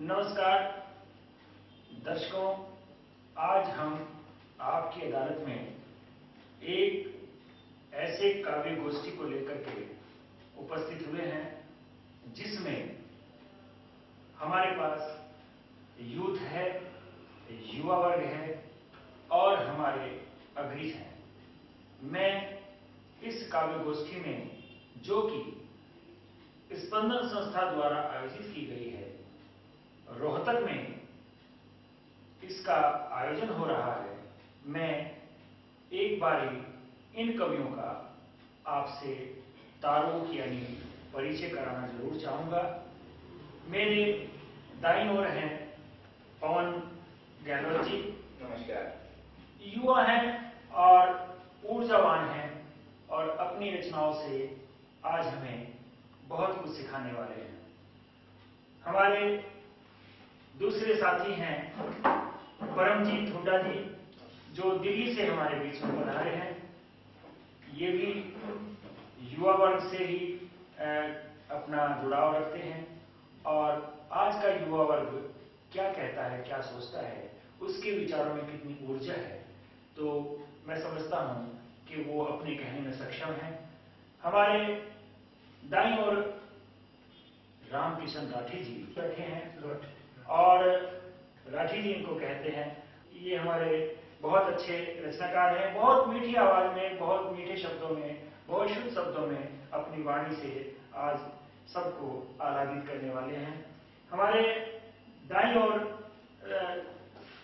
नमस्कार दर्शकों, आज हम आपकी अदालत में एक ऐसे काव्य गोष्ठी को लेकर के उपस्थित हुए हैं जिसमें हमारे पास यूथ है, युवा वर्ग है और हमारे अग्रज हैं। मैं इस काव्य गोष्ठी में, जो कि स्पंदन संस्था द्वारा आयोजित की गई है, रोहतक में इसका आयोजन हो रहा है, मैं एक बारी इन कवियों का आपसे तारुफ यानी परिचय कराना जरूर चाहूंगा। मेरे दाईं ओर हैं पवन गहलोत जी। नमस्कार। युवा हैं और ऊर्जावान हैं और अपनी रचनाओं से आज हमें बहुत कुछ सिखाने वाले हैं। हमारे दूसरे साथी हैं परमजीत हुड्डा जी, जो दिल्ली से हमारे बीच में पधारे हैं। ये भी युवा वर्ग से ही अपना जुड़ाव रखते हैं और आज का युवा वर्ग क्या कहता है, क्या सोचता है, उसके विचारों में कितनी ऊर्जा है, तो मैं समझता हूं कि वो अपने कहने में सक्षम है। हमारे दाईं ओर रामकिशन राठी जी बैठे हैं और राठी जी इनको कहते हैं। ये हमारे बहुत अच्छे रचनाकार हैं, बहुत मीठी आवाज में, बहुत मीठे शब्दों में, बहुत शुद्ध शब्दों में अपनी वाणी से आज सबको आह्लादित करने वाले हैं। हमारे दाईं ओर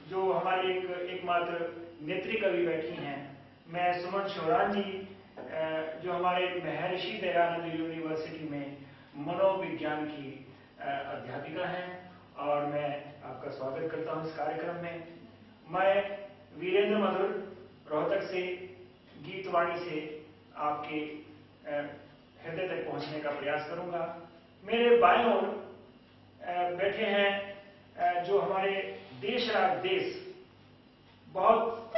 जो हमारे एकमात्र नेत्री कवि बैठी हैं, मैं सुमन शोरान जी, जो हमारे महर्षि दयानंद यूनिवर्सिटी में मनोविज्ञान की अध्यापिका हैं और मैं आपका स्वागत करता हूं इस कार्यक्रम में। मैं वीरेंद्र मधुर रोहतक से गीतवाणी से आपके हृदय तक पहुंचने का प्रयास करूंगा। मेरे बाईं ओर बैठे हैं जो हमारे देश राज देश बहुत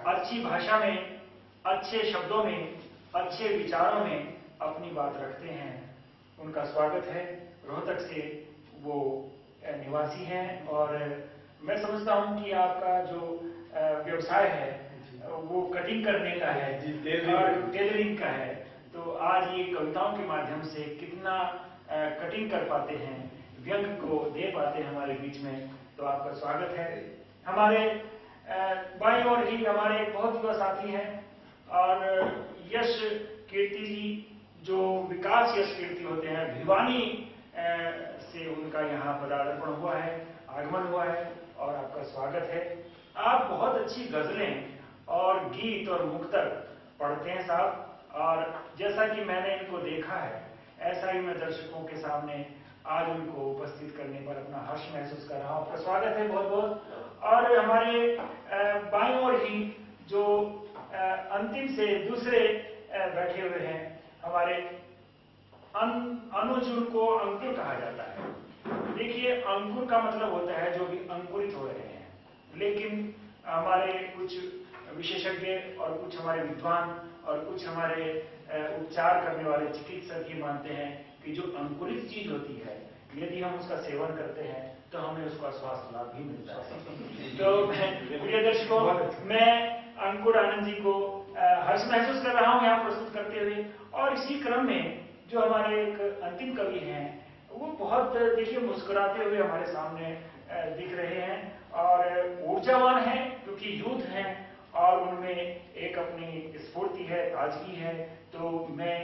अच्छी भाषा में, अच्छे शब्दों में, अच्छे विचारों में अपनी बात रखते हैं। उनका स्वागत है। रोहतक से वो निवासी हैं और मैं समझता हूं कि आपका जो व्यवसाय है वो कटिंग करने का है और टेलरिंग का है, तो आज ये कविताओं के माध्यम से कितना कटिंग कर पाते हैं, व्यंग को दे पाते हैं हमारे बीच में, तो आपका स्वागत है। हमारे बाईं ओर ही हमारे एक बहुत युवा साथी हैं और यश कीर्ति जी, जो विकास यश कीर्ति होते हैं, भिवानी से उनका यहाँ पदार्पण हुआ है, आगमन हुआ है और आपका स्वागत है। आप बहुत अच्छी गजलें और गीत और मुक्तक पढ़ते हैं साहब, और जैसा कि मैंने इनको देखा है, ऐसा ही मैं दर्शकों के सामने आज उनको उपस्थित करने पर अपना हर्ष महसूस कर रहा हूं। आपका स्वागत है बहुत बहुत। और हमारे बाईं ओर ही जो अंतिम से दूसरे बैठे हुए हैं, हमारे अनुज को अंकुर कहा जाता है। देखिए, अंकुर का मतलब होता है जो भी अंकुरित हो रहे हैं, लेकिन हमारे कुछ विशेषज्ञ और कुछ हमारे विद्वान और कुछ हमारे उपचार करने वाले चिकित्सक ये मानते हैं कि जो अंकुरित चीज होती है, यदि हम उसका सेवन करते हैं तो हमें उसका स्वास्थ्य लाभ भी मिलता है। तो प्रिय दर्शकों, मैं अंकुर आनंद जी को हर्ष महसूस कर रहा हूं यहाँ प्रस्तुत करते हुए। और इसी क्रम में जो हमारे एक अंतिम कवि हैं, वो बहुत देखिए मुस्कुराते हुए हमारे सामने दिख रहे हैं और ऊर्जावान हैं, क्योंकि यूथ हैं और उनमें एक अपनी स्फूर्ति है, ताजगी है। तो मैं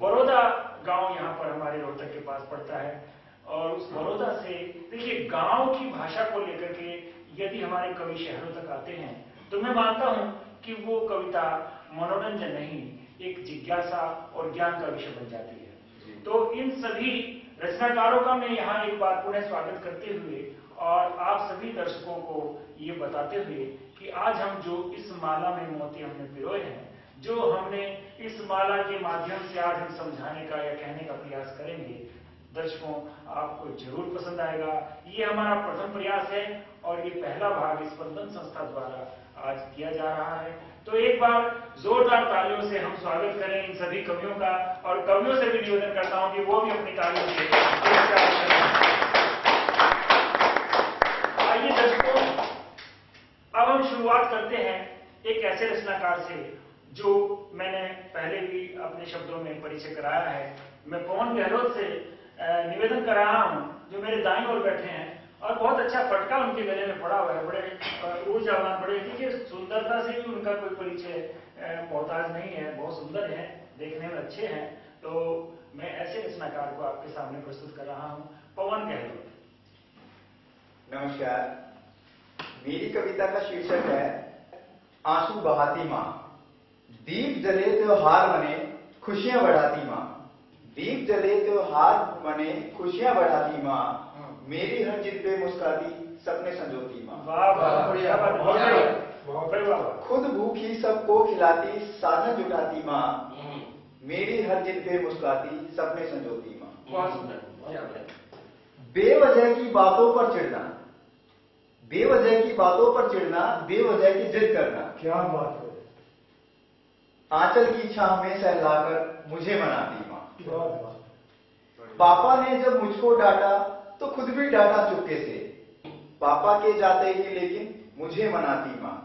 बड़ौदा गांव यहाँ पर हमारे रोहतक के पास पड़ता है और उस बड़ौदा से देखिए गांव की भाषा को लेकर के यदि हमारे कवि शहरों तक आते हैं, तो मैं मानता हूं कि वो कविता मनोरंजन नहीं, एक जिज्ञासा और ज्ञान का विषय बन जाती है। तो इन सभी रचनाकारों का मैं यहाँ एक बार पुनः स्वागत करते हुए और आप सभी दर्शकों को ये बताते हुए कि आज हम जो इस माला में मोती हमने पिरोए हैं, जो हमने इस माला के माध्यम से आज हम समझाने का या कहने का प्रयास करेंगे, दर्शकों आपको जरूर पसंद आएगा। ये हमारा प्रथम प्रयास है और ये पहला भाग स्पंदन संस्था द्वारा आज किया जा रहा है। तो एक बार जोरदार तालियों से हम स्वागत करें इन सभी कवियों का, और कवियों से भी निवेदन करता हूं कि वो भी अपनी तालियों से आइए दर्शकों, अब हम शुरुआत करते हैं एक ऐसे रचनाकार से जो मैंने पहले भी अपने शब्दों में परिचय कराया है। मैं पवन गहलोत से निवेदन कर रहा हूं, जो मेरे दाईं ओर बैठे हैं, और बहुत अच्छा फटका उनके गले में पड़ा हुआ है। बड़े ऊर्जावान, बड़े, देखिए सुंदरता से भी उनका कोई परिचय मोहताज नहीं है, बहुत सुंदर है, देखने में अच्छे हैं। तो मैं ऐसे रचनाकार को आपके सामने प्रस्तुत कर रहा हूं, पवन गहलोत। नमस्कार। मेरी कविता का शीर्षक है आंसू बहाती माँ। दीप जले त्योहार मने खुशियां बढ़ाती माँ। दीप जले त्योहार मने खुशियां बढ़ाती माँ। मेरी हर जिद पे मुस्काती सपने संजोती माँ। वाह वाह, बढ़िया बात, बहुत बढ़िया। खुद भूखी सबको खिलाती साधन जुटाती माँ। मेरी हर जिद पे मुस्काती सपने संजोती माँ। बहुत सुंदर। बेवजह की बातों पर चिढ़ना, बेवजह की बातों पर चिढ़ना, बेवजह की जिद करना। क्या बात है। आंचल की छांव में सहलाकर मुझे मनाती माँ। पापा ने जब मुझको डांटा तो खुद भी डांटा चुपके से। पापा के जाते ही लेकिन मुझे मनाती माँ।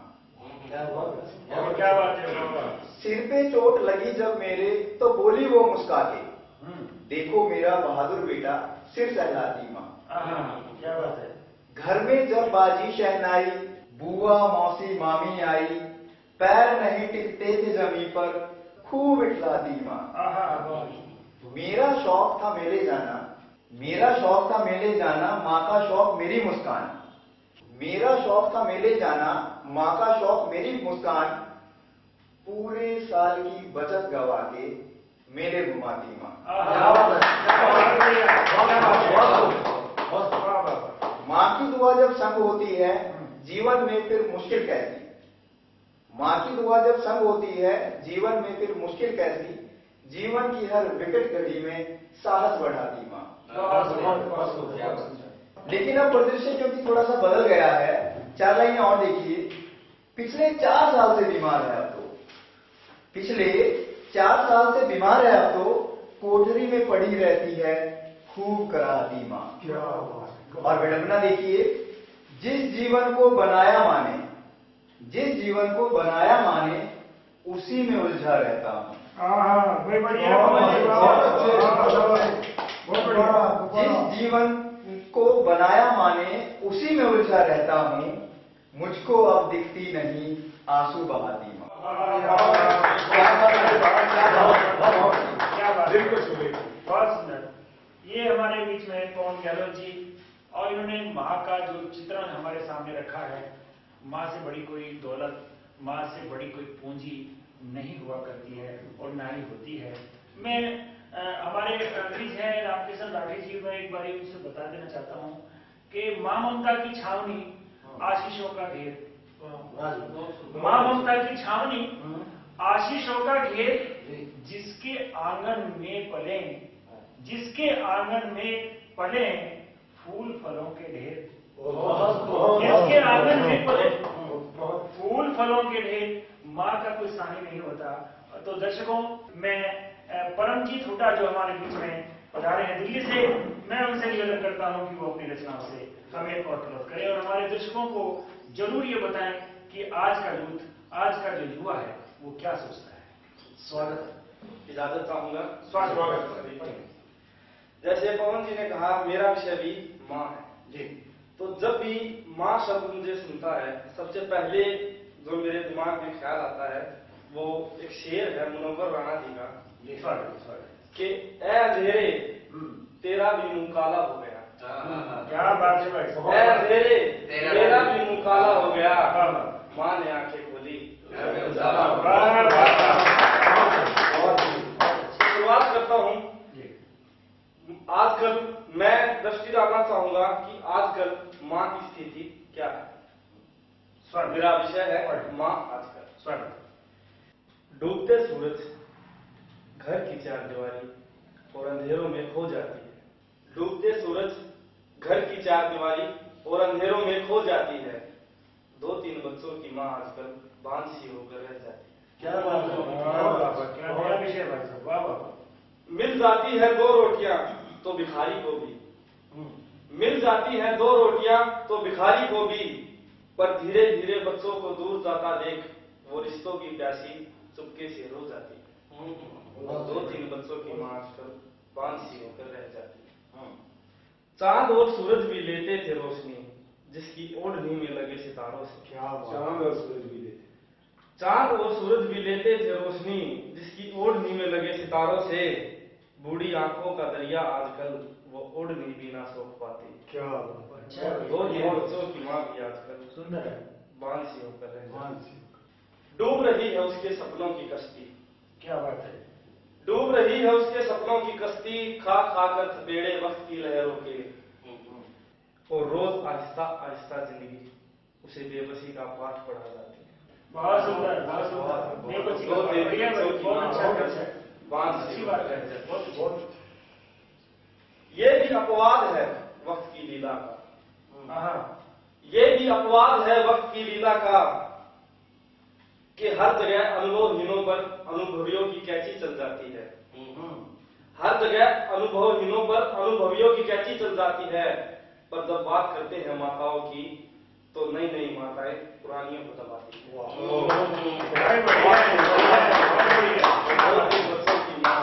क्या बात है। सिर पे चोट लगी जब मेरे तो बोली वो मुस्का के, देखो मेरा बहादुर बेटा सिर सहलाती माँ। क्या बात है। घर में जब बाजी शहनाई, बुआ मौसी मामी आई, पैर नहीं टिकते थे जमीन पर खूब इठलाती माँ। मेरा शौक था मेले जाना, मेरा शौक था मेले जाना, माँ का शौक मेरी मुस्कान। मेरा शौक था मेले जाना, माँ का शौक मेरी मुस्कान। पूरे साल की बचत गवा के मेले घुमाती माँ। माँ की दुआ जब संग होती है जीवन में फिर मुश्किल कैसी। माँ की दुआ जब संग होती है जीवन में फिर मुश्किल कैसी। जीवन की हर विकट घड़ी में साहस बढ़ाती माँ। लेकिन अब परिदृश्य क्योंकि थोड़ा सा बदल गया है। 4 लाइनें और देखिए। पिछले 4 साल से बीमार है अब तो, पिछले 4 साल से बीमार है अब तो, कोठरी में पड़ी रहती है खूब कराहती माँ। और विडंबना देखिए। जिस जीवन को बनाया माने, जिस जीवन को बनाया माने, उसी में उलझा रहता हूँ। जिस जीवन को बनाया माने उसी में उलझा रहता हूँ, मुझको अब दिखती नहीं आंसू बहाती माँ। बहुत सुंदर। ये हमारे बीच में पवन गहलोत जी, और इन्होंने माँ का जो चित्रण हमारे सामने रखा है। माँ से बड़ी कोई दौलत, माँ से बड़ी कोई पूंजी नहीं हुआ करती है और ना ही होती है। मैं हमारे बीच है रामकिशन राठी जी, मैं एक बार उनसे बता देना चाहता हूँ कि माँ ममता की छावनी आशीषों का ढेर। माँ ममता की छावनी आशीषों का ढेर, जिसके आंगन में पले, जिसके आंगन में पले फूल फलों के ढेर। जिसके आंगन में पले फूल फलों के ढेर, माँ का कोई सानी नहीं होता। तो दर्शकों, मैं परमजीत हुड्डा जो हमारे बीच में पधारे हैं दिल्ली से, मैं उनसे निवेदन करता हूं कि वो अपनी रचनाओं से हमें और प्रभावित करें और हमारे दर्शकों को जरूर ये बताएं कि आज का यूथ, आज का जो युवा है, वो क्या सोचता है। स्वागत है। इजाजत चाहूंगा। स्वागत। जैसे पवन जी ने कहा, मेरा विषय भी माँ है जी। तो जब भी माँ शब्द मुझे सुनता है, सबसे पहले जो मेरे दिमाग में ख्याल आता है वो एक शेर है मुनव्वर राणा जी का कि ए अंधेरे तेरा भी मुंह काला हो गया। क्या बात है भाई। ए अंधेरे तेरा भी मुंह काला हो गया, माँ ने आंखें खोली। शुरुआत करता हूँ। आजकल मैं दृष्टि डालना चाहूंगा कि आजकल माँ की स्थिति क्या है। मेरा विषय है माँ आजकल। डूबते सूरज घर की चारदीवारी और अंधेरों में खो जाती है। डूबते सूरज घर की चारदीवारी और अंधेरों में खो जाती है। 2-3 बच्चों की माँ आजकल बांझ सी होकर रह जाती है। क्या बात है। क्या नया विषय भाई साहब। वाह वाह। मिल जाती है 2 रोटियां तो भिखारी को भी, मिल जाती हैं 2 रोटियां तो भिखारी को भी, पर धीरे धीरे बच्चों को दूर जाता देख वो रिश्तों की प्यासी चुपके से रो जाती है। 2-3 बच्चों की मां आजकल बांसी होकर रह जाती है। चांद और सूरज भी लेते थे रोशनी जिसकी ओढ़नी में लगे सितारों से। चांद और सूरज भी लेते चांद और सूरज भी लेते थे रोशनी जिसकी ओढ़नी में लगे सितारों से। बूढ़ी आंखों का दरिया आजकल वो ओढ़नी भी ना सोख पाती। क्या 2-3 बच्चों की मां भी आजकल सुंदर है। बांसी होकर रह जाती है। डूब रही है उसके सपनों की कश्ती। क्या बात है। डूब रही है उसके सपनों की कश्ती, खा खाकर थपेड़े वक्त की लहरों के। और रोज आहिस्ता आहिस्ता जिंदगी उसे बेबसी का पाठ पढ़ा जाती है। बहुत सुंदर, बहुत सुंदर। बेबसी का पाठ, बढ़िया, बहुत अच्छा टच है। अच्छी बात है। बहुत ये भी अपवाद है वक्त की लीला का। ये भी अपवाद है वक्त की लीला का कि हर जगह अनुभवहीनों पर अनुभवियों की कैची चल जाती है। हर जगह अनुभवहीनों पर अनुभवियों की कैची चल जाती है, पर जब बात करते हैं माताओं की तो नई नई माताएं पुरानियों को दबाती हैं। 2-3 बच्चों की मां,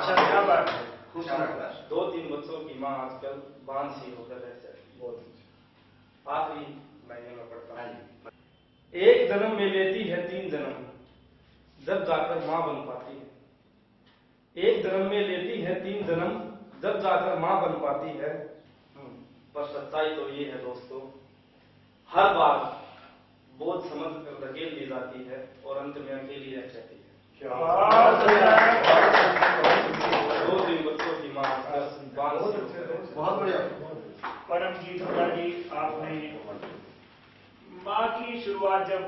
2-3 बच्चों की मां आजकल बांसी होकर रह जाती है। आखिरी महीने में पढ़ता है। एक जन्म में लेती है 3 जन्म जब जाकर मां बन पाती है। एक जन्म में लेती है 3 जन्म जब जाकर मां बन पाती है। पर सच्चाई तो ये है दोस्तों, हर बार बोझ समझ कर धकेल दी जाती है और अंत में अकेली रह जाती है। 2-3 बच्चों की मां बहुत बढ़िया। परम जी आपने माँ की शुरुआत जब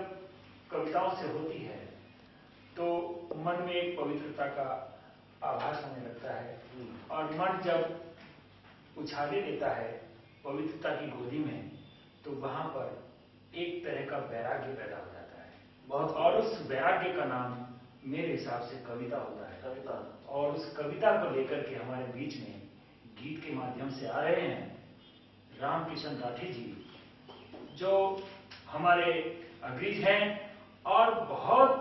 कविताओं से होती है तो मन में एक पवित्रता का आभास होने लगता है, और मन जब उछाले देता है पवित्रता की गोदी में तो वहां पर एक तरह का वैराग्य पैदा हो जाता है। और उस वैराग्य का नाम मेरे हिसाब से कविता होता है। कविता। और उस कविता को लेकर के हमारे बीच में गीत के माध्यम से आ रहे हैं रामकिशन राठी जी, जो हमारे अग्रज हैं और बहुत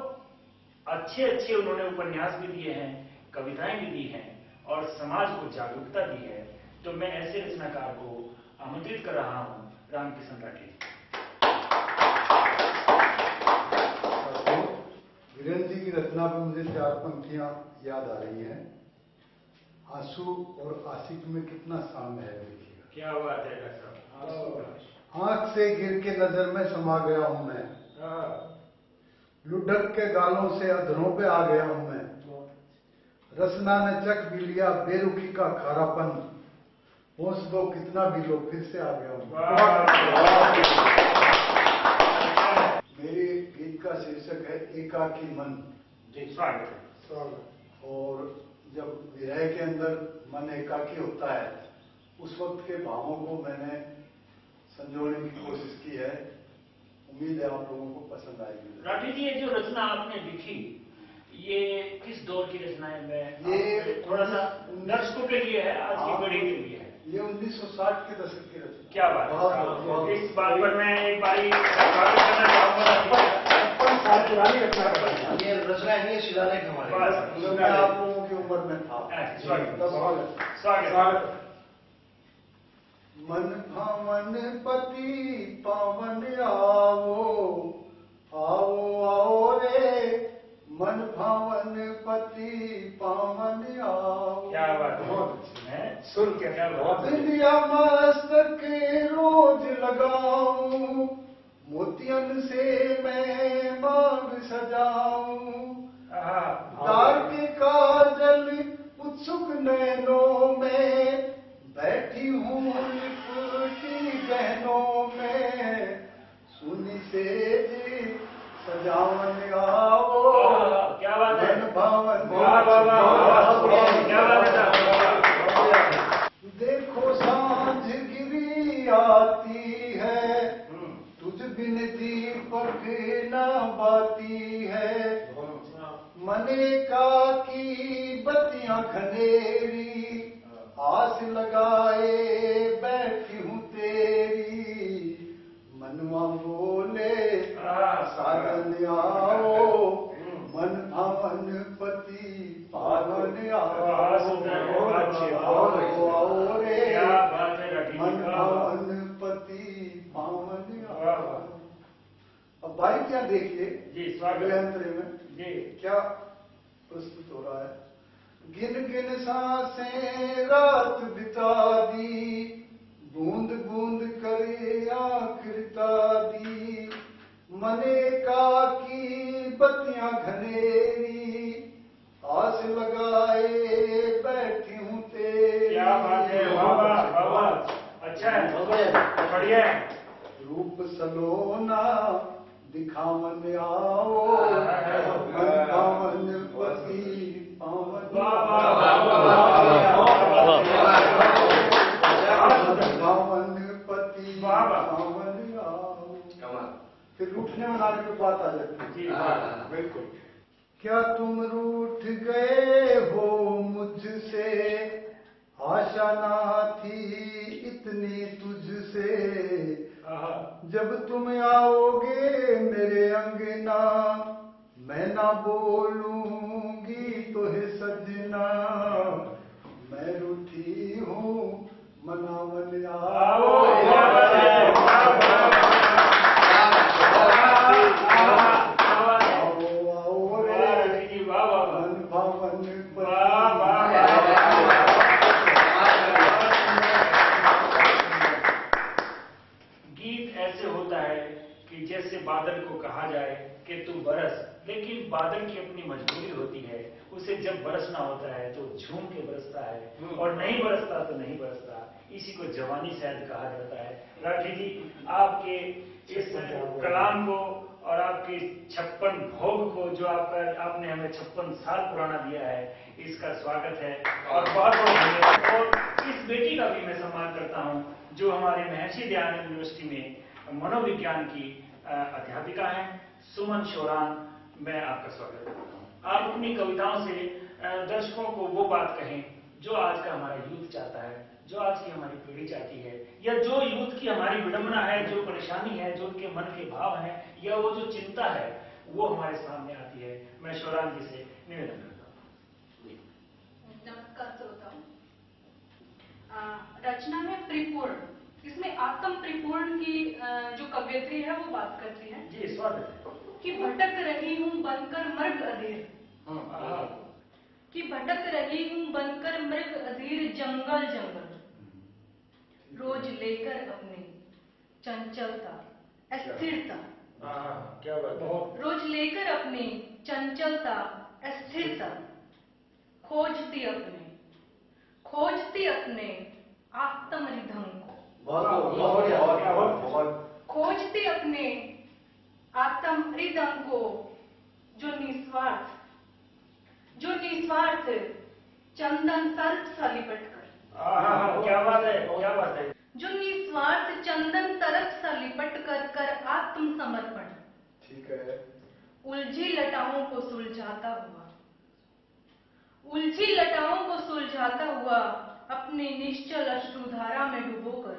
अच्छे अच्छे उन्होंने उपन्यास भी दिए हैं, कविताएं भी दी हैं और समाज को जागरूकता दी है। तो मैं ऐसे रचनाकार को आमंत्रित कर रहा हूं, रामकिशन राठी। वीरेंद्र जी की रचना पे मुझे 4 पंक्तियां याद आ रही हैं। आंसू और आशिक में कितना साम्य है, देखिएगा। क्या बात है डॉक्टर साहब। आंख से गिर के नजर में समा गया हूं मैं, लुढ़क के गालों से अधरों पे आ गया हूं मैं। रसना ने चख भी लिया बेरुखी का खारापन, होश दो कितना भी लो फिर से आ गया हूं। मेरे गीत का शीर्षक है एकाकी मन। स्वागत है। और जब विरह के अंदर मन एकाकी होता है उस वक्त के भावों को मैंने संजोने की कोशिश की है। उम्मीद है आप लोगों को पसंद आएगी। राठी जी, ये जो रचना आपने लिखी ये किस दौर की रचना है? मैं ये थोड़ा सा दर्शकों के लिए है, आज की पीढ़ी के लिए है। ये 1960 के दशक की रचना। क्या बात है। इस बात पर मैं एक बारी स्वागत करना चाहूंगा। 55 साल पुरानी रचना है। ये रचना है शिलालेख हमारे। मैं आप लोगों की उम्र में था। स्वागत। मन भवन पति पावन आओ, आओ आओ रे, मन भवन पति पावन आओ। क्या बात है। सुन के क्या बात है। दिया मस्तक रोज लगाऊं, मोतियन से मैं मांग सजाऊं। तार के काजल उत्सुक नैनों में बैठी हूँ लिपटी गहनों में, सुनी से सजावन आओ। क्या बात है। भवन क्या बात है। देखो सांझ गिरी आती है, तुझ बिन दीपक न बाती है। मने का की बत्तियां खनेरी, आस लगाए बैठी हूँ तेरी। अब भाई क्या देखिए जी अगले अंतरे में जी क्या प्रस्तुत हो रहा है। गिन गिन सांसें रात बिता दी, बूंद बूंद करे आखिरता दी, मने का की बत्तियां घनेरी, आस लगाए बैठी हूं तेरी। क्या बात है, वाह वाह वाह, अच्छा है, बढ़िया है। रूप सलोना दिखावन आओ, मन पावन पति पावन पावन पति पावन आओ। फिर रूठने मनाने पे बात आ जाती है। बिल्कुल। क्या तुम रूठ गए हो मुझसे, आशा ना थी इतनी तुझसे, जब तुम आओगे मेरे अंगना, मैं ना बोलूंगी तो है सजना, मैं रूठी हूँ मनावन आओ। जैसे बादल को कहा जाए कि तू बरस, लेकिन बादल की अपनी मजबूरी होती है, उसे जब बरसना होता है तो झूम के बरसता है, और नहीं बरसता तो नहीं बरसता। इसी को जवानी शायद कहा जाता है। राठी जी, आपके इस कलाम को और आपके 56 भोग को जो आपने हमें 56 साल पुराना दिया है, इसका स्वागत है और बहुत बहुत धन्यवाद। और इस बेटी का भी मैं सम्मान करता हूँ जो हमारे महर्षि दयानंद यूनिवर्सिटी में मनोविज्ञान की अध्यापिका हैं, सुमन शोरान। मैं आपका स्वागत करता हूँ। आप अपनी कविताओं से दर्शकों को वो बात कहें जो आज का हमारा यूथ चाहता है, जो आज की हमारी पीढ़ी चाहती है, या जो यूथ की हमारी विडंबना है, जो परेशानी है, जो उनके मन के भाव हैं, या वो जो चिंता है, वो हमारे सामने आती है। मैं शोरान जी से निवेदन करता हूँ। नमस्कार श्रोताओं। रचना में परिपूर्ण, इसमें आत्म परिपूर्ण की जो कवयित्री है वो बात करती है जी, स्वागत है। कि भटक रही हूँ बनकर मृग अधीर, कि भटक रही हूँ बनकर मृग अधीर जंगल जंगल, रोज लेकर अपने चंचलता अस्थिरता, क्या बात है, रोज लेकर अपनी चंचलता अस्थिरता, खोजती अपने आत्मरिधम को, खोजती अपने आत्मरिदम को, जो निस्वार्थ चंदन तर्क सा लिपट कर, क्या बात है, क्या बात है, जो निस्वार्थ चंदन तरफ सा लिपट कर आत्मसमर्पण, ठीक है, उलझी लटाओं को सुलझाता हुआ अपने निश्चल अश्रुधारा में डुबोकर,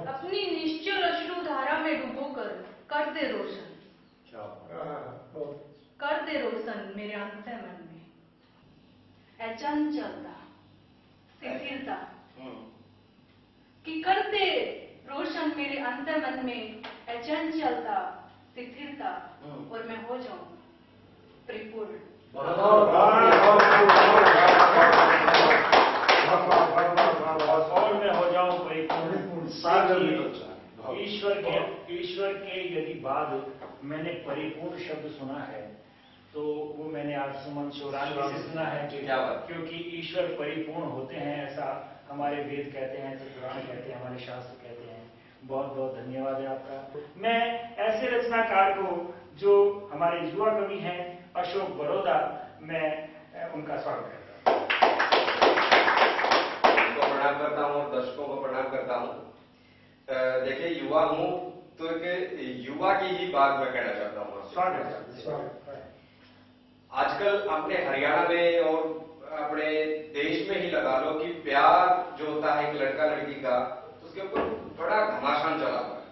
अपनी निश्चल अश्रुधारा में डुबोकर कर दे रोशन मेरे अंतःमन में अचंचलता शिथिलता, कि कर दे रोशन मेरे अंतःमन में अचंचलता शिथिलता, और मैं हो जाऊं परिपूर्ण। और मैं हो जाऊं परिपूर्ण। ईश्वर के यदि बाद मैंने परिपूर्ण शब्द सुना है तो वो मैंने आज सुमन शोरान से सुना है, क्योंकि ईश्वर परिपूर्ण होते हैं, ऐसा हमारे वेद कहते हैं, ऐसे पुराण कहते हैं, हमारे शास्त्र कहते हैं। बहुत बहुत धन्यवाद है आपका। मैं ऐसे रचनाकार को जो हमारे युवा कवि हैं अशोक बड़ौदा, मैं उनका स्वागत करता हूँ। उनको प्रणाम करता हूँ और दर्शकों को प्रणाम करता हूँ। देखिए, युवा हूँ तो एक युवा की ही बात मैं कहना चाहता हूँ। स्वागत है। आजकल अपने हरियाणा में और अपने देश में ही लगा लो कि प्यार जो होता है एक लड़का लड़की का, तो उसके ऊपर बड़ा घमासान चला हुआ है।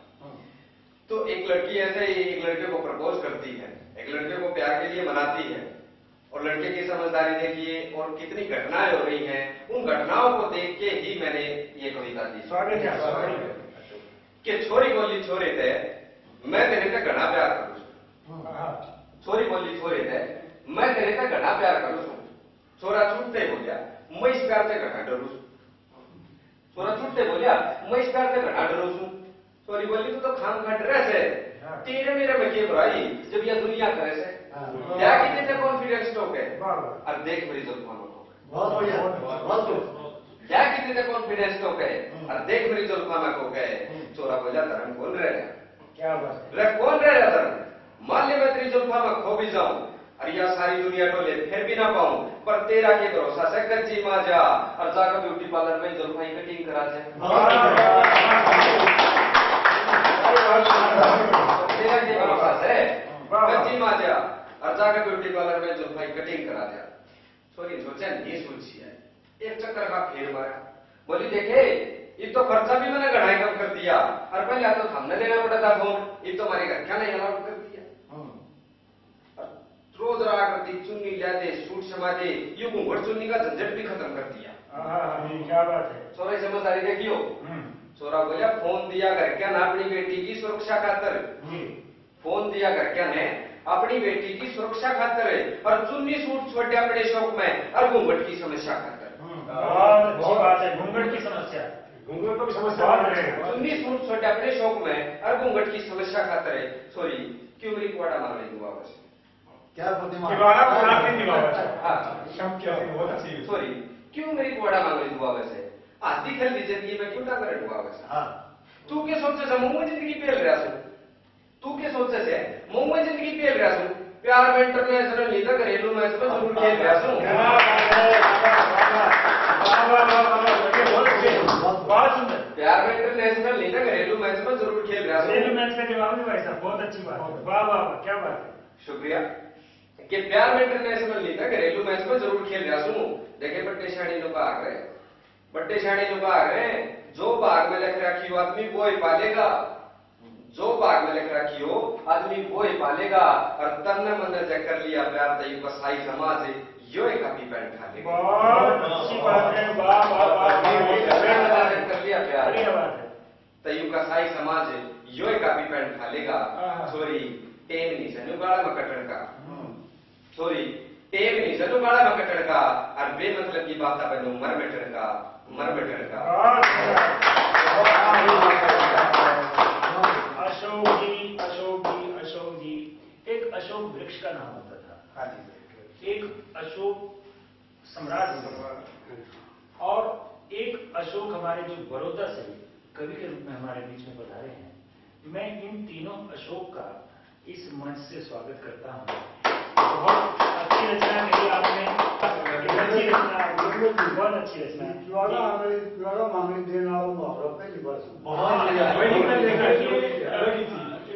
तो एक लड़की ऐसे ही एक लड़के को प्रपोज करती है, एक लड़के को प्यार के लिए मनाती है, और लड़के की समझदारी देखिए और कितनी घटनाएं हो रही हैं, उन घटनाओं को देख के ही मैंने ये कविता दी। स्वागत है कि छोरी बोली छोरे थे मैं तेरे से घना प्यार करूं, छोरी बोली छोरे थे मैं तेरे से घना प्यार करूं, छोरा छूटते बोलिया मैं इस प्यार से घना डरू, छोरा छूटते बोलिया मैं इस प्यार से घना डरू छू, छोरी बोली तो खाम खा डरे से तेरे मेरे में के बुराई जब यह दुनिया करे से क्या कितने से कॉन्फिडेंस टोक है और देख मेरी जुल्फां को, बहुत बढ़िया, बहुत बढ़िया। क्या कितने से कॉन्फिडेंस टोक है और देख मेरी जुल्फां को कहे, छोरा बोला धर्म कौन रह रहा, क्या बात रे कौन रह रहा धर्म, मान ले मैं तेरी जुल्फां में खो भी जाऊं और यह सारी दुनिया टोले फिर भी ना पाऊं, पर तेरा के भरोसा से कच्ची मां जा और जाकर ब्यूटी पार्लर में जुल्फां कटिंग करा जाए, तेरा के भरोसा से कच्ची मां जा और जाकर ब्यूटी पार्लर में जुल्फां कटिंग करा जाए। छोरी सोचा नहीं सोची है, एक चक्कर का फेर मारा, बोली देखे ये तो खर्चा भी मैंने गढ़ाई कम कर दिया और पहले तो हमने लेना पड़ा था फोन, ये तो हमारे घर क्या नहीं अलाउ कर दिया, रोज रहा करती चुन्नी लादे सूट समादे ये घूंघट चुन्नी का झंझट भी खत्म कर दिया। क्या बात है। छोरा समझदारी देखियो, छोरा बोला फोन दिया घर क्या ना अपनी बेटी की सुरक्षा खातर, फोन दिया घर क्या ने अपनी बेटी की सुरक्षा खातर और चुन्नी सूट छोड़े अपने शौक में और घूंघट की समस्या खातर। बहुत अच्छी बात है, घूंघट की समस्या, घूंघट तो समस्या चुन्नी सूट छोड़े अपने शौक में और घूंघट की समस्या खातर है। सॉरी क्यों मेरी कुआड़ा मार रही हुआ बस क्या प्रतिमा सॉरी क्यों मेरी कुआड़ा मांग रही हुआ वैसे आधी खरीदी जिंदगी में क्यों ना करे हुआ वैसे तू क्या सोचे से मुंह में जिंदगी पेल रहा सू, तू क्या सोचे से मुंह में जिंदगी पेल रहा सू, प्यार में इंटरनेशनल नहीं था घरेलू मैच में जरूर खेल रहा सू। प्यार में इंटरनेशनल नहीं था घरेलू मैच में जरूर खेल रहा सू। घरेलू मैच का जवाब नहीं भाई साहब, बहुत अच्छी बात है, वाह वाह वाह क्या बात है। शुक्रिया कि प्यार में इंटरनेशनल नहीं था घरेलू मैच में जरूर खेल रहा सू। देखे बट्टे शाड़ी लोग आ गए, बट्टे शाड़ी लोग आ गए, जो बाग में लिख रखी हो आदमी वो ही पालेगा, जो बाग में लिख रखी हो आदमी वो ही पालेगा और तन मन से कर लिया प्यार तयु का साई समाज है यो एक कापी पैंट खा लेगा। बहुत अच्छी बात है, वाह वाह वाह कर लिया प्यार तयु का साई समाज है यो एक कापी पैंट खा लेगा। सॉरी टेम नहीं सनु गाड़ा मकटड़ का, सॉरी टेम नहीं सनु गाड़ा मकटड़ का और बेमतलब की बात पर मर बैठड़ का, मर बैठड़ का। अशोक जी, अशोक जी, अशोक जी, एक अशोक वृक्ष का नाम होता था, एक अशोक सम्राट और एक अशोक हमारे जो बड़ौदा से कवि के रूप में हमारे बीच में पधारे हैं। मैं इन तीनों अशोक का इस मंच से स्वागत करता हूँ। बहुत अच्छी रचना कही आपने, अच्छी रचना, बहुत अच्छी रचना।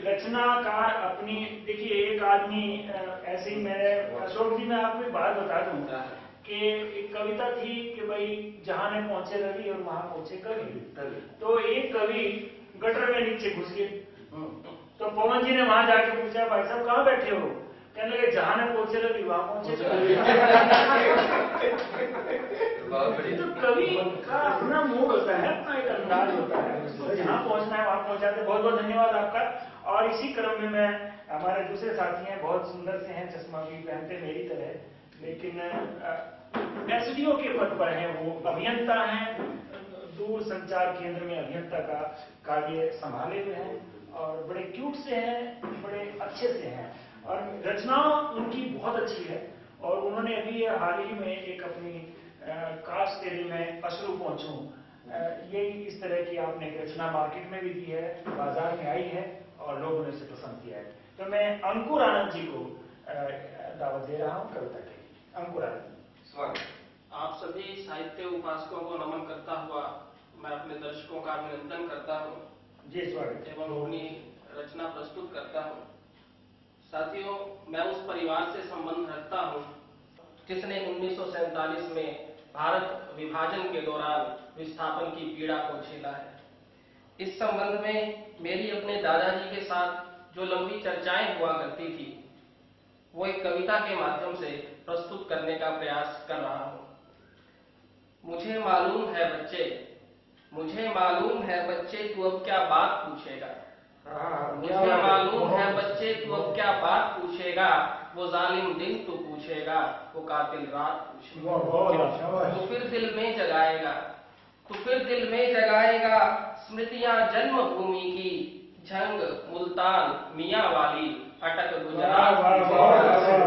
रचनाकार अपनी देखिए, एक आदमी ऐसे ही मैंने अशोक जी मैं आपको एक बात बता दूं कि एक कविता थी कि भाई जहां ने पहुंचे रवि और वहां पहुंचे कवि। तो एक कवि गटर में नीचे घुस गए, तो पवन जी ने वहां जाके पूछा भाई साहब कहाँ बैठे हो, कहने लगे जहां ने पहुंचे रवि वहां पहुंचे तो कवि का अपना मूड होता है, अपना एक अंदाज होता है, उसको जहां पहुंचना है वहां पहुंचाते। बहुत बहुत धन्यवाद आपका। और इसी क्रम में मैं, हमारे दूसरे साथी हैं, बहुत सुंदर से हैं, चश्मा भी पहनते मेरी तरह, लेकिन एसडीओ के पद पर हैं, वो अभियंता हैं, दूर संचार केंद्र में अभियंता का कार्य संभाले हुए हैं और बड़े क्यूट से हैं, बड़े अच्छे से हैं और रचना उनकी बहुत अच्छी है। और उन्होंने अभी हाल ही में एक अपनी काश तेरी में अश्रु पहुंचूं, ये इस तरह की आपने एक रचना मार्केट में भी दी है, बाजार में आई है और लोगों ने इसे पसंद किया है। तो मैं अंकुर आनंद जी को दावत दे रहा हूं कविता के लिए। अंकुर आनंद। स्वागत। आप सभी साहित्य उपासकों को नमन करता हुआ मैं अपने दर्शकों का अभिनंदन करता हूँ जी, स्वागत एवं अपनी रचना प्रस्तुत करता हूँ। साथियों, मैं उस परिवार से संबंध रखता हूँ जिसने 1947 में भारत विभाजन के दौरान विस्थापन की पीड़ा को झेला है। इस संबंध में मेरी अपने दादाजी के साथ जो लंबी चर्चाएं हुआ करती थी, वो एक कविता के माध्यम से प्रस्तुत करने का प्रयास कर रहा हूं। मुझे मालूम है बच्चे, मुझे मालूम है बच्चे, तू अब क्या बात पूछेगा। मुझे मालूम है बच्चे, तू अब क्या बात पूछेगा। वो जालिम दिन तू पूछेगा, वो कातिल रात पूछेगा। तू फिर दिल में जगाएगा, तू फिर दिल में जगाएगा स्मृतियां जन्मभूमि की। झंग, मुल्तान, मियां वाली, अटक गुजरात पूछेगा।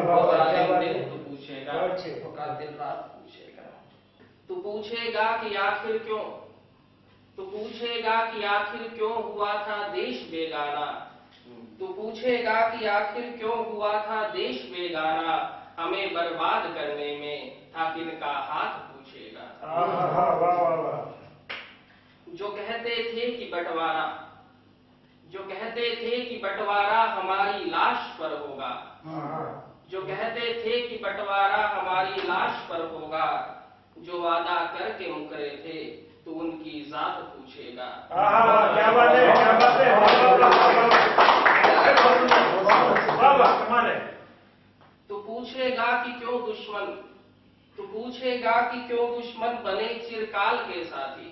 वो जालिम दिन तू पूछेगा, वो कातिल रात पूछेगा। तू पूछेगा कि आखिर क्यों, तू पूछेगा कि आखिर क्यों हुआ था देश बेगाना। तू पूछेगा कि आखिर क्यों हुआ था देश बेगाना। हमें बर्बाद करने में था किनका हाथ पूछेगा। जो कहते थे कि बंटवारा, जो कहते थे कि बंटवारा हमारी लाश पर होगा, जो कहते थे कि बंटवारा हमारी लाश पर होगा। जो वादा करके मुकरे थे तो उनकी जात पूछेगा। क्या बात है, क्या बात है, कमाल है। तो पूछेगा कि क्यों दुश्मन, तो पूछेगा कि क्यों दुश्मन बने चिरकाल के साथी।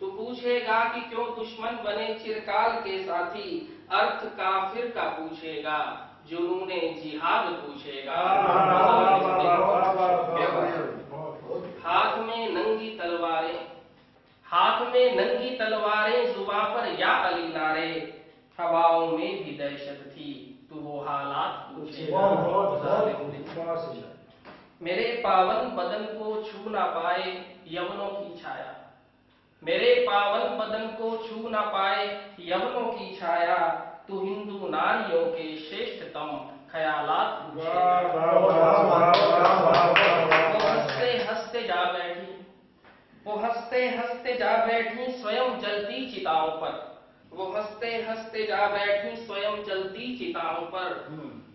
तो पूछेगा कि क्यों दुश्मन बने चिरकाल के साथी। अर्थ काफिर का पूछेगा, जुनूने जिहाद पूछेगा। हाथ में नंगी तलवारें, हाथ में नंगी तलवारें, जुबां पर या अली नारे। हवाओं में भी दहशत थी, तो वो हालात पूछेगा। मेरे पावन बदन को छू ना पाए यवनों की छाया, मेरे पावन बदन को छू ना पाए यवनों की छाया। तू हिंदू नारियों के श्रेष्ठतम ख्यालात पूछेगा। वो हंसते हंसते जा बैठी, वो हंसते हंसते जा बैठी स्वयं जलती चिताओं पर। वो हंसते हंसते जा बैठी स्वयं जलती चिताओं पर।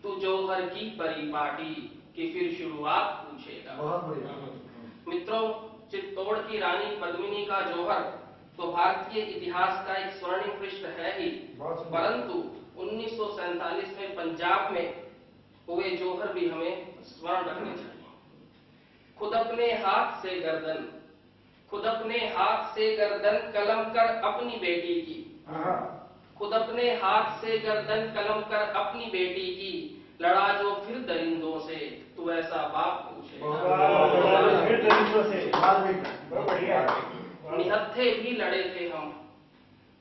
तू जौहर की परिपाटी की फिर शुरुआत पूछेगा। मित्रों, चित्तौड़ की रानी पद्मिनी का जौहर तो भारतीय इतिहास का एक स्वर्णिम पृष्ठ है ही, परंतु 1947 में पंजाब में हुए जौहर भी हमें स्मरण रखने चाहिए। खुद अपने हाथ से गर्दन, खुद अपने हाथ से गर्दन कलम कर अपनी बेटी की। खुद अपने हाथ से गर्दन कलम कर अपनी बेटी की। लड़ा जो फिर दरिंदों से, तू ऐसा बाप पूछेगा। निहत्थे भी लड़े थे हम,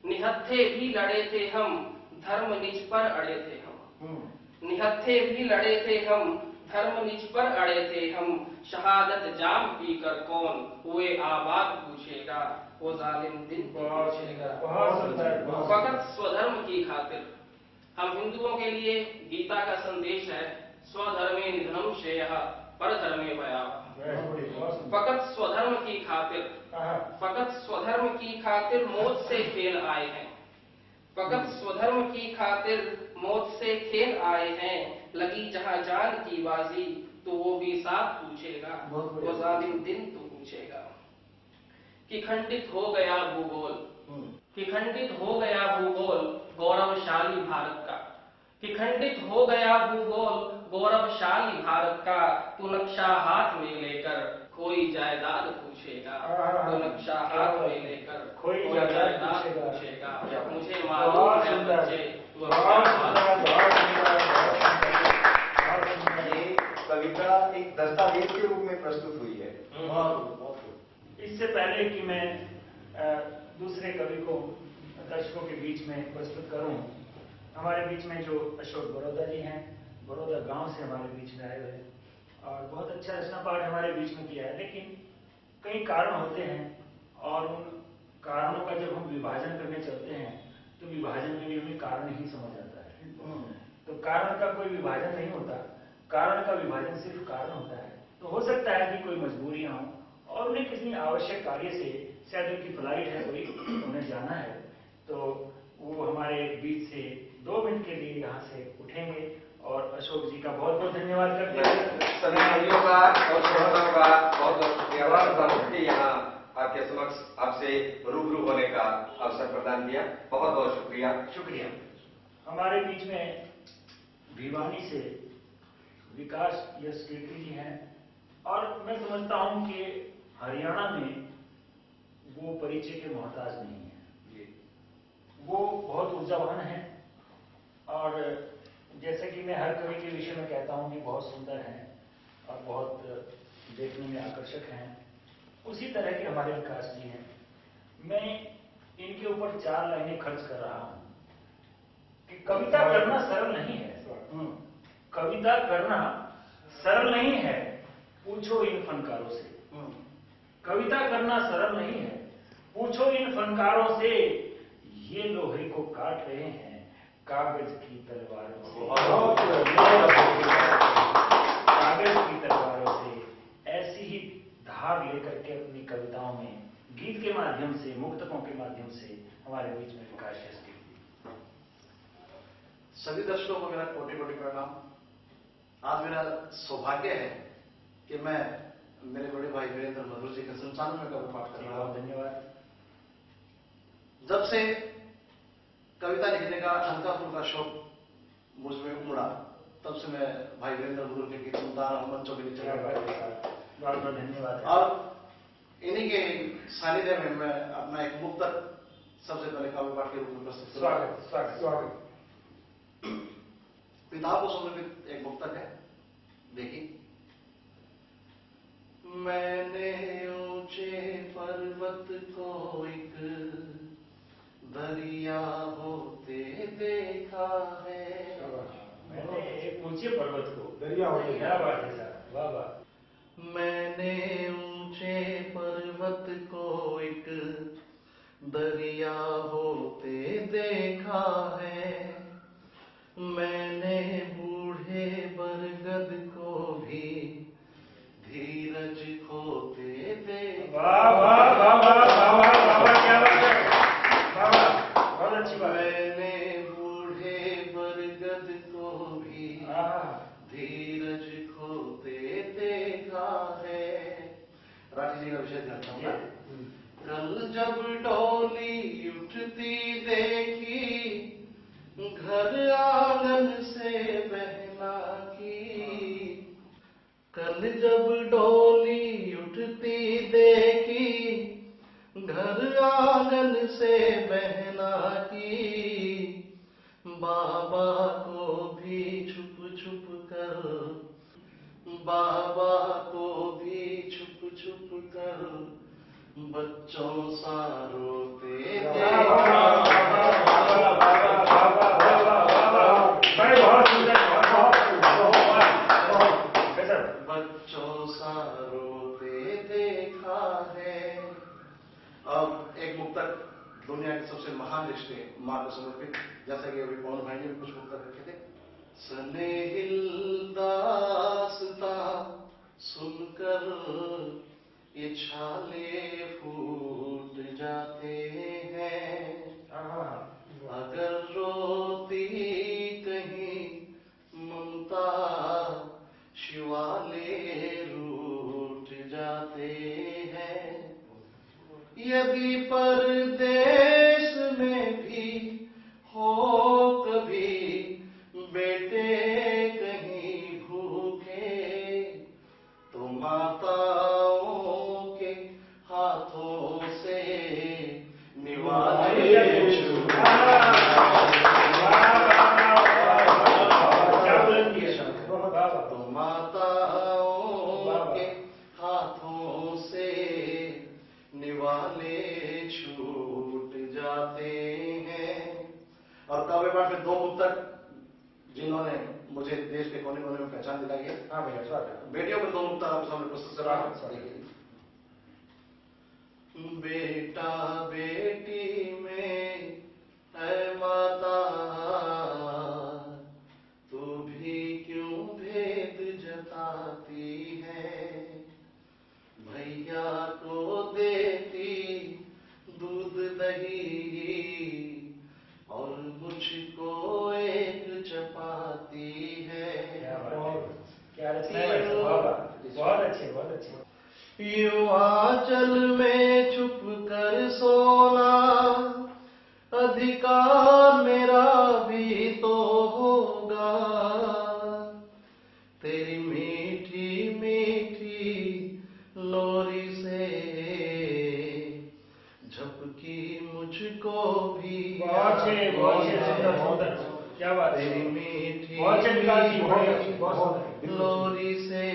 निहत्थे भी लड़े थे हम, धर्म निज पर अड़े थे हम। निहत्थे भी लड़े थे हम, धर्म निज पर अड़े थे हम। शहादत जाम पीकर कौन हुए आबाद पूछेगा। वो जालिम दिन पूछेगा। फकत स्वधर्म की खातिर, हम हिंदुओं के लिए गीता का संदेश है, स्वधर्मे निधनम श्रेयः परधर्मे भयावह। फकत स्वधर्म की खातिर, फकत स्वधर्म की खातिर मौत से खेल आए हैं। फकत स्वधर्म की खातिर मौत से खेल आए हैं। लगी जहां जान की बाजी, तो वो भी साथ पूछेगा। वो जालिम दिन तू पूछेगा। कि खंडित हो गया भूगोल, कि खंडित हो गया भूगोल गौरवशाली भारत का। कि खंडित हो गया भूगोल गौरवशाली भारत का। तू नक्शा हाथ में लेकर कोई जायदाद पूछेगा। तो नक्शा हाथ में लेकर कोई जायदाद पूछेगा। मुझे मालूम है बच्चे, तू ये कविता एक दस्तावेज के रूप में प्रस्तुत हुई है। इससे पहले कि मैं दूसरे कवि को दर्शकों के बीच में प्रस्तुत करूं, हमारे बीच में जो अशोक बड़ौदा जी हैं, बड़ौदा गांव से हमारे बीच में आए हुए और बहुत अच्छा रचना पाठ हमारे बीच में किया है। लेकिन कई कारण होते हैं और उन कारणों का जब हम विभाजन करने चलते हैं तो विभाजन में भी हमें कारण ही समझ आता है। तो कारण का कोई विभाजन नहीं होता, कारण का विभाजन सिर्फ कारण होता है। तो हो सकता है कि कोई मजबूरियां हों और उन्हें किसी आवश्यक कार्य से, शायद उनकी फ्लाइट है कोई, उन्हें जाना है, तो वो हमारे बीच से 2 मिनट के लिए यहाँ से उठेंगे। और अशोक जी का बहुत बहुत धन्यवाद करते हैं। सभी भाइयों का और श्रोताओं का बहुत बहुत शुक्रिया यहाँ आपके समक्ष आपसे रूबरू होने का अवसर प्रदान किया। बहुत बहुत शुक्रिया। शुक्रिया। हमारे बीच में भिवानी से विकास यश कीर्ति जी हैं और मैं समझता हूं कि हरियाणा में वो परिचय के मोहताज नहीं है। वो बहुत ऊर्जावान है और जैसे कि मैं हर कवि के विषय में कहता हूं कि बहुत सुंदर हैं और बहुत देखने में आकर्षक हैं, उसी तरह के हमारे विकास जी हैं। मैं इनके ऊपर 4 लाइनें खर्च कर रहा हूं कि कविता करना सरल नहीं है। कविता करना सरल नहीं है, पूछो इन फनकारों से। कविता करना सरल नहीं है, पूछो इन फनकारों से, ये लोहे को काट रहे हैं कागज की तलवारों से। कागज की तलवारों से ऐसी ही धार लेकर के अपनी कविताओं में गीत के माध्यम से, मुक्तकों के माध्यम से हमारे बीच में विकास यश कीर्ति। सभी दर्शकों को मेरा कोटि कोटि प्रणाम। आज मेरा सौभाग्य है कि मैं मेरे बड़े भाई वीरेंद्र मधुर जी के संचालन में कविता पाठ कर रहा हूं। धन्यवाद। जब से कविता लिखने का हल्का फुल्का शौक मुझ में उमड़ा, तब से मैं भाई वीरेंद्र मधुर के गीत सुनता रहा हूं, मंचों के नीचे। बहुत बहुत धन्यवाद। और इन्हीं के सानिध्य में मैं अपना एक मुक्तक सबसे पहले काव्य पाठ के रूप में प्रस्तुत करूंगा। स्वागत स्वागत स्वागत। पिता को समर्पित एक मुक्तक है, देखिए। मैंने ऊंचे पर्वत को एक दरिया होते देखा है। मैंने एक ऊंचे पर्वत को दरिया होते, क्या बात है साहब, वाह वाह। मैंने ऊंचे पर्वत को एक दरिया होते देखा है। मैंने बूढ़े बरगद को भी धीरज खोते देखा। वाह वाह वाह वाह वाह वाह वाह, क्या बात है, वाह वाह, बहुत अच्छी बात। मैंने बूढ़े बरगद को भी धीरज खोते देखा है। राठी जी का विषय ध्यान चाहूंगा। कल जब डोली उठती देखी, घर आंगन से बहना की। कल जब डोली उठती देखी, घर आंगन से बहना की। बाबा को भी छुप छुप कर, बाबा को भी छुप छुप कर बच्चों सा रोते बच्चों सा रोते देखा है। अब एक मुक्तक दुनिया के सबसे महान रिश्ते मां को समर्पित, जैसा कि अभी पवन भाई ने भी कुछ मुक्तक रखे थे। स्नेहिल दास्ता सुनकर ये छाले फूट जाते हैं। अगर रोती कहीं ममता शिवाले रूठ जाते हैं। यदि परदेश में भी हो कभी बेटे कहीं भूखे, तो माताओं के हाथों से निवाले तो माताओं के हाथों से निवाले छूट जाते हैं। और काव्य पाठ में 2 मुक्तक जिन्होंने मुझे देश के कोने कोने में पहचान दिलाई है। हाँ भैया, स्वागत। बेटियों में 2 मुक्तक आपके सामने प्रस्तुत कर रहा हूं। बेटा बेटी में है माता, तू भी क्यों भेद जताती है। भैया को देती दूध दही और मुझको एक चपाती है। क्या रचना है, बहुत अच्छे बहुत अच्छे। यूं आंचल में छुप कर सोना अधिकार मेरा भी तो लोरी से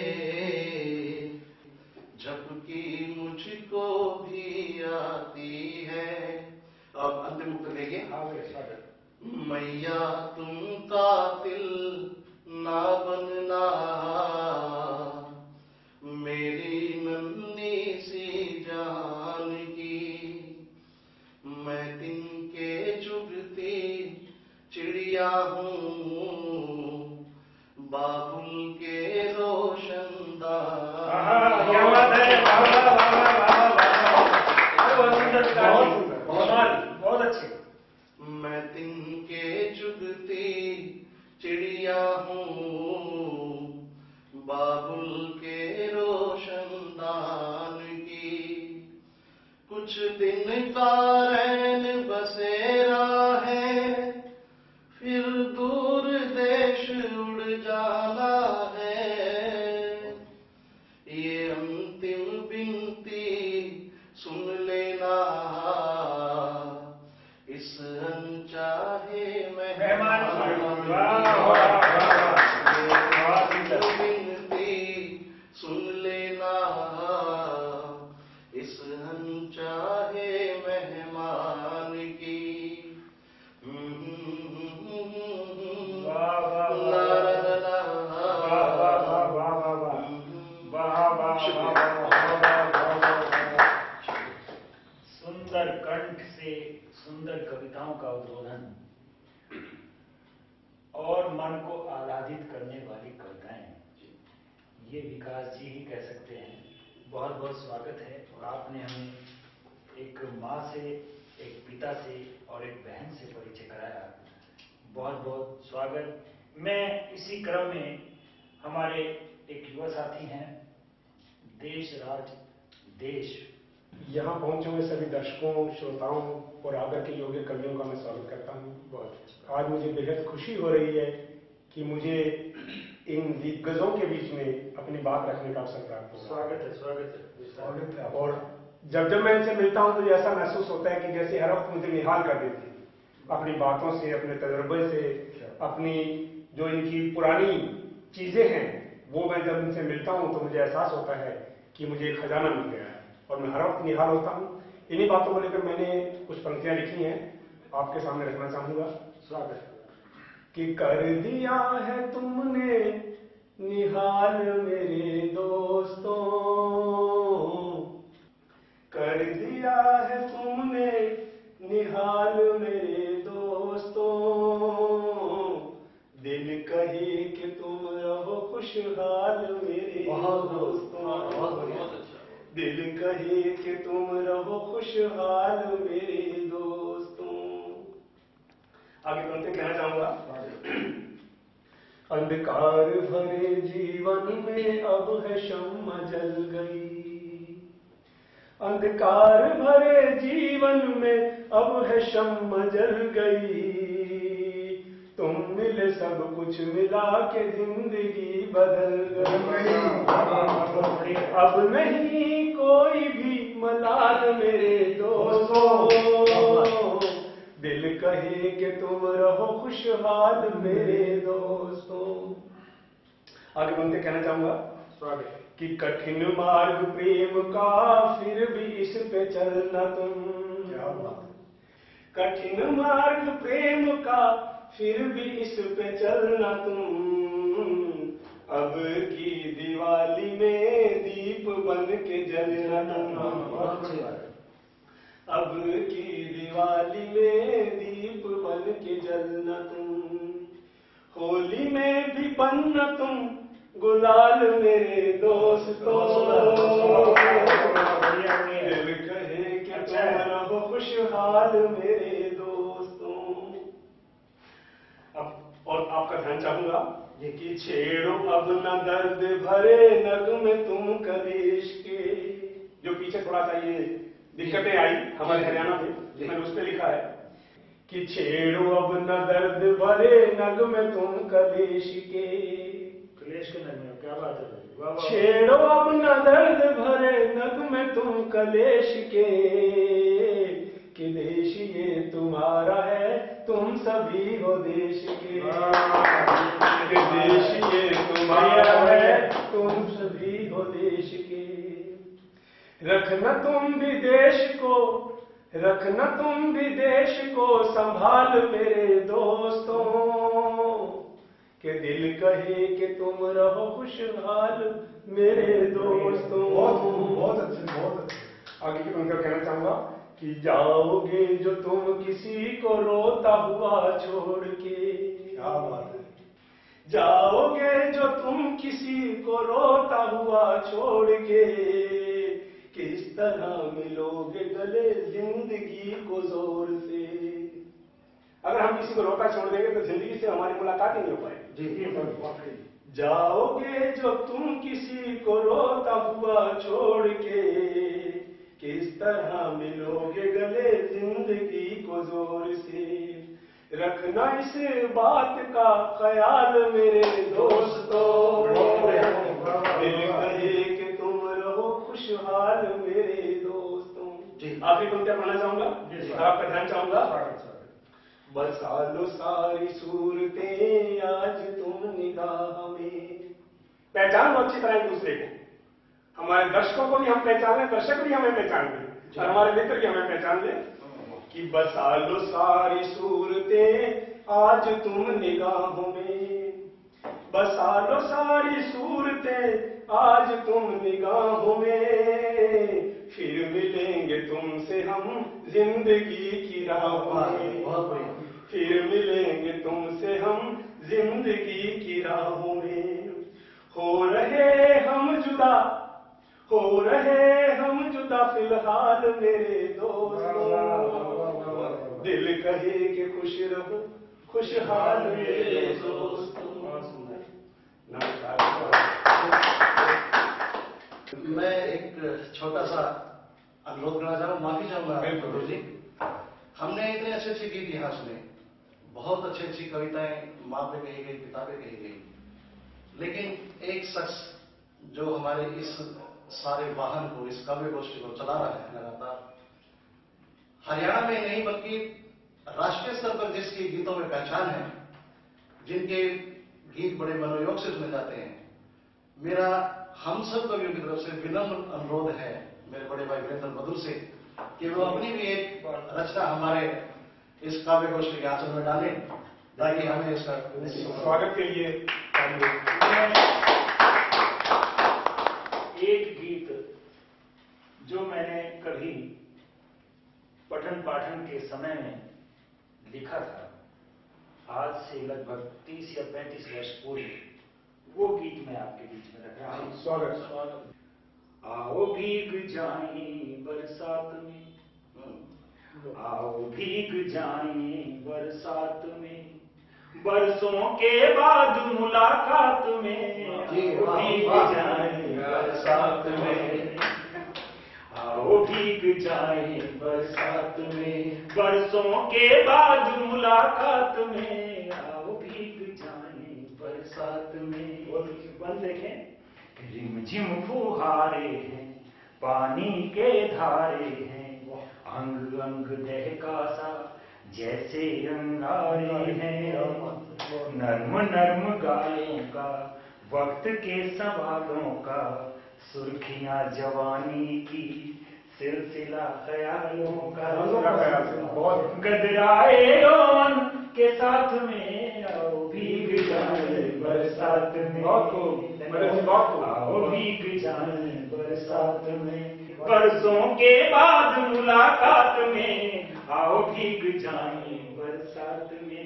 झपकी मुझको भी आती है। अब अंतिम उत्तर लेंगे। मैया तुम कातिल ना बनना, मेरी नन्ही सी जान की। मैं तिनके चुगती चिड़िया हूँ, बाबुल के रोशनदान। क्या बात है, बहुत अच्छे। मैं तिनके चुगती चिड़िया हूँ, बाबुल के रोशनदान की। कुछ दिन का रैन बसेरा है, फिर दूर देश उड़ जाना है। ये अंतिम विनती सुन लेना, इस अनचाहे मेहमान विनती सुन लेना, इस अनचाहे मेहमान की। सुंदर कंठ से सुंदर कविताओं का उद्बोधन और मन को आह्लादित करने वाली कविताएं, ये विकास जी ही कह सकते हैं। बहुत बहुत स्वागत है। और आपने हमें एक माँ से, एक पिता से और एक बहन से परिचय कराया। बहुत बहुत स्वागत। मैं इसी क्रम में हमारे एक युवा साथी हैं देश राज देश, यहाँ पहुंचे हुए सभी दर्शकों, श्रोताओं और आदर के योग्य कवियों का मैं स्वागत करता हूँ। बहुत आज मुझे बेहद खुशी हो रही है कि मुझे इन दिग्गजों के बीच में अपनी बात रखने का अवसर प्राप्त हुआ। स्वागत है, स्वागत है। और जब मैं इनसे मिलता हूँ तो ऐसा महसूस होता है कि जैसे हर वक्त मुझे निहाल कर देती है अपनी बातों से, अपने तजुर्बे से, अपनी जो इनकी पुरानी चीजें हैं, वो मैं जब इनसे मिलता हूँ तो मुझे एहसास होता है कि मुझे एक खजाना मिल गया है और मैं हर वक्त निहाल होता हूँ। इन्हीं बातों को लेकर मैंने कुछ पंक्तियां लिखी हैं, आपके सामने रखना चाहूंगा। स्वागत कि कर दिया है तुमने निहाल मेरे दोस्तों, कर दिया है तुमने निहाल मेरे दोस्तों, दिल कहे कि तुम रहो खुशहाल मेरे दोस्तों, दिल कहे कि तुम रहो खुशहाल मेरे दोस्तों। आगे पंक्ति कहना चाहूंगा। अंधकार भरे जीवन में अब है शम्मा जल गई, अंधकार भरे जीवन में अब है शम्मा जल गई, तुम मिले सब कुछ मिला के जिंदगी बदल गई। अब नहीं कोई भी मलाल मेरे दोस्तों, दिल कहे कि तुम रहो खुशहाल मेरे दोस्तों। आगे बनते कहना चाहूंगा स्वागत कि कठिन मार्ग प्रेम का फिर भी इस पे चलना तुम, कठिन मार्ग प्रेम का फिर भी इस पे चलना तुम, अब की दिवाली में दीप बन के जलना तुम, अब की दिवाली में दीप बन के जलना तुम, होली में भी बनना तुम गुलाल मेरे दोस्तों, दिल कहे कि तुम रहो खुशहाल मेरे दोस्तों। अब और आपका ध्यान चाहूंगा कि छेड़ो अब न दर्द भरे नगमे तुम कलेश के, जो पीछे थोड़ा सा ये दिक्कतें आई हमारे हरियाणा में, मैंने उस पर लिखा है कि छेड़ो अब न दर्द भरे नगमे तुम कलेश के, कलेश के नगमे, क्या बात है। छेड़ो अब न दर्द भरे नगमे तुम कलेश के, कि देश ये तुम्हारा है, तुम सभी हो देश के। कि देश ये तुम्हारा है, तुम सभी हो देश के। रखना तुम भी देश को, रखना तुम भी देश को संभाल मेरे दोस्तों। कि दिल कहे कि तुम रहो खुशहाल मेरे दोस्तों। बहुत अच्छे, बहुत अच्छे। आगे की पंक्ति कहना चाहूंगा कि जाओगे जो तुम किसी को रोता हुआ छोड़ के। क्या बात है। जाओगे जो तुम किसी को रोता हुआ छोड़ के, किस तरह मिलोगे गले जिंदगी को जोर से। अगर हम किसी को रोता छोड़ देंगे तो जिंदगी से हमारी मुलाकात ही नहीं हो पाएगी। जाओगे जो तुम किसी को रोता हुआ छोड़ के, किस तरह मिलोगे गले जिंदगी को जोर से। रखना इस बात का ख्याल मेरे दोस्तों। दिल कहे कि तुम रहो खुशहाल मेरे दोस्तों। आखिरी पंक्तियां पढ़ना चाहूंगा, आपका ध्यान चाहूंगा। बसा लो सारी सूरतें आज तुम निगाह में। पहचान लो अच्छी तरह एक दूसरे को। हमारे दर्शकों को भी हम पहचान लें, दर्शक भी हमें पहचान लें, और हमारे मित्र भी हमें पहचान लें कि बसा लो सारी सूरतें आज तुम निगाहों में। बसा लो सारी सूरतें आज तुम निगाहों में। फिर मिलेंगे तुमसे हम जिंदगी की राहों में। फिर मिलेंगे तुमसे हम जिंदगी की राहों में। हो रहे हम जुदा, हो रहे हम जुदा फिलहाल मेरे दोस्तों। दिल कहे कि खुश रहो खुशहाल मेरे दोस्तों। मैं एक छोटा सा अनुरोध करना चाहूँ, माफी चाहूंगा गुरु जी। हमने इतने अच्छे अच्छे गीत यहाँ सुने, बहुत अच्छी अच्छी कविताएं माँ पे कही गई, किताबें कही गई, लेकिन एक शख्स जो हमारे इस सारे वाहन को, इस काव्य गोष्ठी को चला रहा है लगातार, हरियाणा में नहीं बल्कि राष्ट्रीय स्तर पर जिसकी गीतों में पहचान है, जिनके गीत बड़े मनोयोग से सुने जाते हैं, मेरा हम सब कवियों की तरफ से विनम्र अनुरोध है मेरे बड़े भाई वीरेंद्र मधुर से कि वो अपनी भी एक रचना हमारे इस काव्य गोष्ठी के आंचल में डालें, ताकि हमें इसका स्वागत के लिए। एक गीत जो मैंने कभी पठन पाठन के समय में लिखा था, आज से लगभग 30 या 35 वर्ष पूर्व, वो गीत मैं आपके बीच में रख रहा हूं। स्वागत। आओ भीग जाएं बरसात में, आओ भीग जाएं बरसात में, बरसों के बाद मुलाकात में। आओ भीग जाएं बरसात में, आओ भीग जाएं बरसात में, बरसों के बाद मुलाकात में। आओ भीग जाएं बरसात में। बंद देखें, रिमझिम फुहारे हैं, पानी के धारे हैं, अंग अंग दहका सा जैसे अंगारे हैं। नर्म नर्म गालों का, वक्त के सवालों का, सुर्खियां जवानी की, सिलसिला ख्यालों का। बहुत गदराए रोन के साथ में, आओ भीग जाए बरसात में। आओ भीग जाए बरसात में, बरसों के बाद मुलाकात में। आओ भीग जाए बरसात में।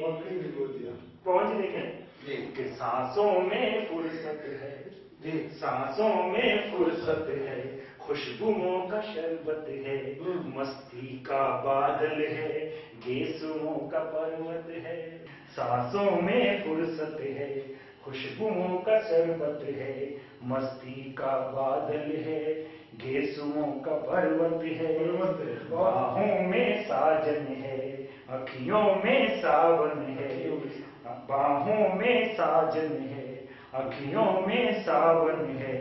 पहुंच देखें कि सांसों में फुर्सत है, सांसों में फुर्सत है, खुशबुओं का शरबत है, मस्ती का बादल है, गेसुओं का पर्वत है। सांसों में फुर्सत है, खुशबुओं का शरबत है, मस्ती का बादल है, गेसुओं का पर्वत है। बाहों में साजन है, अखियों में सावन है, बाहों में साजन है, अखियों में सावन है,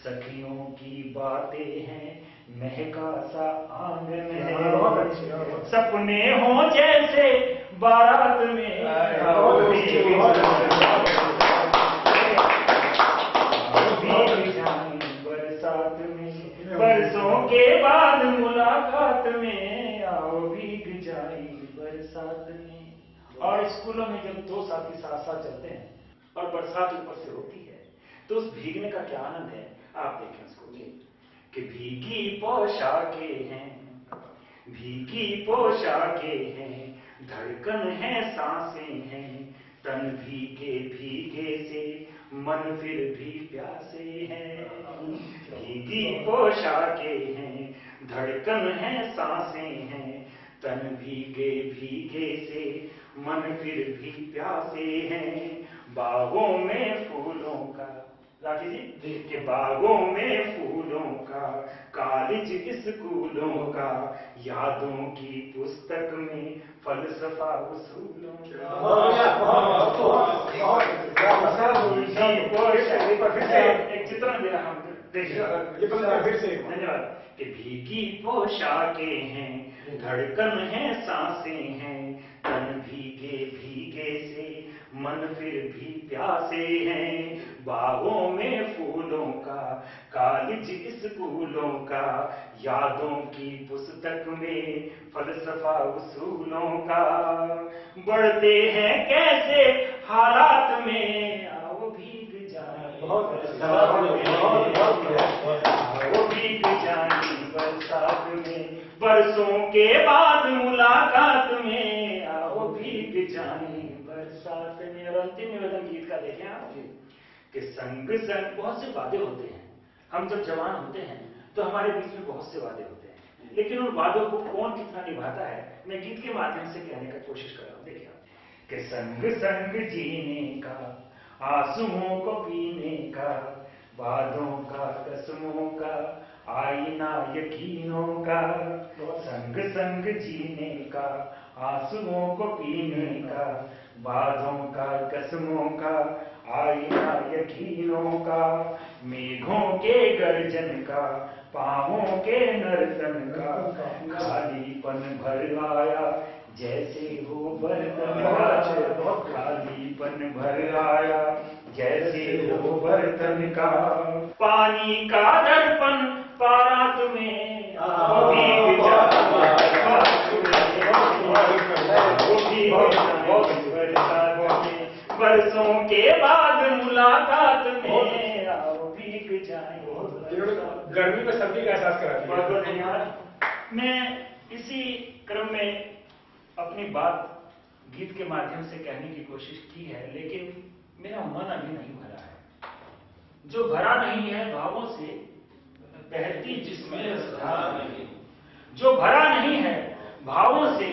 सखियों की बातें हैं, महका सा आंगन है, सपने हो जैसे बारात में, बरसात में, बरसों के बाद मुलाकात में, आओ भीग जाए बरसात में। और स्कूलों में जब दो साथी साथ साथ चलते हैं और बरसात ऊपर से होती है तो उस भीगने का क्या आनंद है, आप देखें उसको कि भीगी पोशाकें हैं, भीगी पोशाकें हैं, धड़कन है सांसें हैं, तन भीगे भीगे से मन फिर भी प्यासे हैं। भीगी पोशाकें हैं, धड़कन है सांसें हैं, तन भीगे भीगे से मन फिर भी प्यासे हैं। बागों में फूलों का, राखी जी के बागों में फूलों का, कॉलेज स्कूलों का, यादों की पुस्तक में फलसफा उसूलों का। एक चित्रण दे रहा हूं, देखिए धन्यवाद। कि भीगी पोशाकें हैं, धड़कन है सांसें हैं, तन भीगे भीगे से मन फिर भी प्यासे हैं। बागों में फूलों का, कॉलेज स्कूलों का, यादों की पुस्तक में फलसफा उसूलों का। बढ़ते हैं कैसे हालात में, आओ भीग जाए, आओ भीग जाए बरसात में, बरसों के बाद मुलाकात में, आओ भीग जाए बरसात में। और अंतिम निवेदन गीत का देखें आप कि संग संग बहुत से वादे होते हैं। हम जब जवान होते हैं तो हमारे बीच में बहुत से वादे होते हैं, लेकिन उन वादों को कौन कितना निभाता है, मैं गीत के माध्यम से कहने का कोशिश कर रहा हूं। देखिए कि संग संग जीने का, आंसुओं को पीने का, वादों का कसमों का, आईना यकीनों का। संग संग जीने का, आंसुओं को पीने का, वादों का कसमों का, आईना यकीनों का। मेघों के गर्जन का, पांवों के नर्तन का, खालीपन भर आया जैसे हो बर्तन का, खालीपन भर आया जैसे हो बर्तन का। पानी का दर्पण पारात में, भीग जाए बरसात में, बरसों के बाद मुलाकात में, आओ भीग जाए। गर्मी में सर्दी का एहसास कराती है। बहुत बहुत धन्यवाद। मैं इसी क्रम में अपनी बात गीत के माध्यम से कहने की कोशिश की है, लेकिन मेरा मन अभी नहीं भरा है। जो भरा नहीं है भावों से बहती जिसमें रसधार नहीं, जो भरा नहीं है भावों से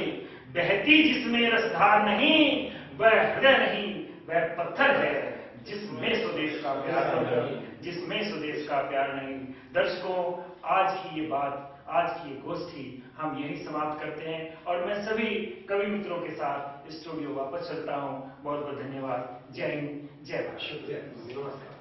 बहती जिसमें रसधार नहीं, वह हृदय नहीं, वह पत्थर है जिसमें स्वदेश का प्यार नहीं, जिसमें स्वदेश का प्यार नहीं। दर्शकों, आज की ये बात, आज की ये गोष्ठी हम यही समाप्त करते हैं और मैं सभी कवि मित्रों के साथ स्टूडियो वापस चलता हूं। बहुत बहुत धन्यवाद। जय हिंद, जय भारत। नमस्कार।